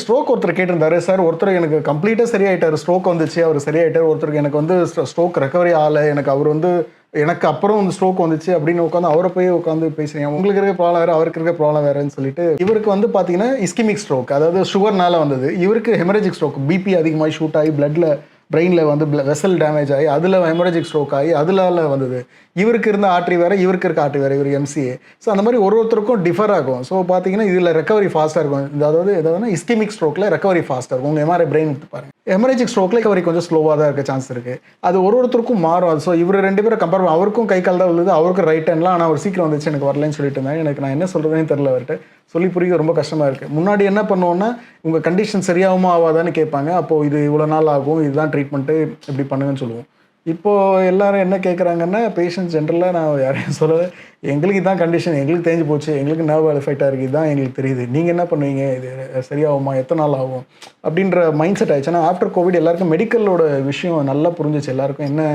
Stroke ஒருத்தர் கேட்டிருந்தாரு. Sir ஒருத்தர் எனக்கு கம்ப்ளீட்டா சரியாயிட்டாரு. ஸ்ட்ரோக் வந்துச்சு. அவரு சரியாயிட்டாரு. ஒருத்தருக்கு எனக்கு வந்து ஸ்ட்ரோக் ரெக்கவரி ஆகல. எனக்கு அவரு வந்து எனக்கு அப்புறம் வந்து ஸ்ட்ரோக் வந்துச்சு அப்படின்னு உட்காந்து அவர போய் உட்காந்து பேசுறீங்க. உங்களுக்கு இருக்க ப்ராப்ளம் வேற, அவருக்கு இருக்க ப்ராப்ளம் வேறன்னு சொல்லிட்டு, இவருக்கு வந்து பார்த்தீங்கன்னா இஸ்கெமிக் ஸ்ட்ரோக். அதாவது சுகர்னால வந்தது. இவருக்கு ஹெமரேஜிக் ஸ்ட்ரோக். பிபி அதிகமாகி ஷூட் ஆகி பிளட்ல பிரெயின்ல வந்து வெசல் டேமேஜ் ஆகி அதில ஹெமரேஜிக் ஸ்ட்ரோக் ஆகி அதனால வந்தது. இவருக்கு இருந்த ஆர்டரி வேற, இவருக்கு இருக்க ஆர்டரி வேற. இவர் எம்சிஏ. ஸோ அந்த மாதிரி ஒருத்தருக்கும் டிஃபர் ஆகும். ஸோ பார்த்தீங்கன்னா இதில் ரெக்கவரி ஃபாஸ்ட்டாக இருக்கும். அதாவது எதாவது இஸ்கெமிக் ஸ்ட்ரோக்கில் ரெக்கவரி ஃபாஸ்ட்டாக இருக்கும். உங்கள் எம்ஆர்ஐ பிரெயின் எடுத்து பாருங்க. ஹெமரேஜிக் ஸ்ட்ரோக்கில் ரெக்கவரி கொஞ்சம் ஸ்லோவாக தான் இருக்க சான்ஸ் இருக்கு. அது ஒருத்தருக்கும் மாறும். ஸோ இவர் 2 பேரும் கம்பேர் அவருக்கும் கை கால் தான் விழுது, அவருக்கும் ரைட் ஹேண்ட்லாம். ஆனால் அவர் சீக்கிரம் வந்துச்சு எனக்கு வரலன்னு சொல்லிட்டு இருந்தாங்க. எனக்கு நான் என்ன சொல்றதுனே தெரியல அவர்கிட்ட. சொல்லி புரிய ரொம்ப கஷ்டமா இருக்கு. முன்னாடி என்ன பண்ணுவோம்னா, உங்க கண்டிஷன் சரியாகுமா ஆவாதான்னு கேட்பாங்க. அப்போ இது இவ்வளோ நாள் ஆகும், இதுதான் ட்ரீட்மெண்ட்டு, இப்படி பண்ணுங்கன்னு சொல்லுவோம். இப்போ எல்லாரும் என்ன கேட்குறாங்கன்னா, பேஷண்ட்ஸ் ஜென்ரலா நான் யாரையும் சொல்லல. எங்களுக்கு இதான் கண்டிஷன், எங்களுக்கு தேஞ்சு போச்சு, எங்களுக்கு நர்வ் அஃபெக்ட் ஆயிருக்கு, இதுதான் எங்களுக்கு தெரியுது. நீங்க என்ன பண்ணுவீங்க? இது சரியாகுமா? எத்தன நாள் ஆகும்? அப்படின்ற மைண்ட் செட் ஆயிடுச்சு. ஆனா ஆஃப்டர் கோவிட் எல்லாருக்கும் மெடிக்கலோட விஷயம் நல்லா புரிஞ்சுச்சு. எல்லாருக்கும் என்ன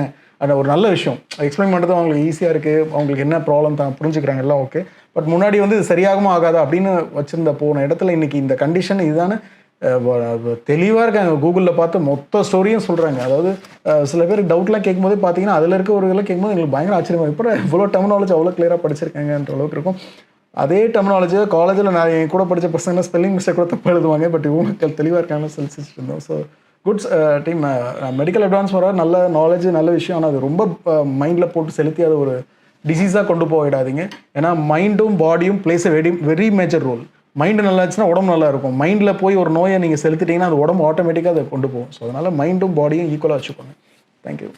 அது ஒரு நல்ல விஷயம். எக்ஸ்பிளைன் பண்றது அவங்களுக்கு ஈஸியா இருக்கு. அவங்களுக்கு என்ன ப்ராப்ளம் தான் புரிஞ்சுக்கிறாங்க எல்லாம் ஓகே. பட் முன்னாடி வந்து இது சரியாகுமா ஆகாதா அப்படின்னு வச்சிருந்த போன இடத்துல இன்னைக்கு இந்த கண்டிஷன் இதுதானே தெளிவா இருக்காங்க. கூகுள்ல பார்த்து மொத்த ஸ்டோரியும் சொல்றாங்க. அதாவது சில பேர் டவுட்லாம் கேட்கும்போதே பார்த்தீங்கன்னா, அதில இருக்க ஒரு இதெல்லாம் கேட்கும்போது எங்களுக்கு பயங்கர ஆச்சரியமா எப்படி இவ்வளோ டெர்மினாலஜி அவ்வளோ கிளியரா படிச்சிருக்காங்கன்ற அளவுக்கு இருக்கும். அதே டெர்மினாலஜிய காலேஜ்ல நான் என் கூட படிச்ச பசங்க ஸ்பெல்லிங் மிஸ்டேக் கூட தப்பா எழுதுவாங்க. பட் இவங்க தெளிவா இருக்காங்கன்னு சொல்லி சிரிச்சுட்டு இருந்தோம். So goods team medical advance வர நல்ல நாலேஜ் நல்ல விஷயம். ஆனால் அது ரொம்ப மைண்ட்ல போட்டு செலுத்தி அது ஒரு டிசீஸா கொண்டு போயிடாதீங்க. ஏன்னா மைண்டும் பாடியும் plays very very major role. Mind நல்லா இருந்துச்சுன்னா உடம்பு நல்லா இருக்கும். மைண்டில் போய் ஒரு நோயை நீங்கள் செலுத்திட்டீங்கன்னா அது உடம்பு ஆட்டோமேட்டிக்காக அதை கொண்டு போகும். ஸோ அதனால் மைண்டும் பாடியும் ஈக்குவலாக வச்சுக்கோங்க. தேங்க்யூ.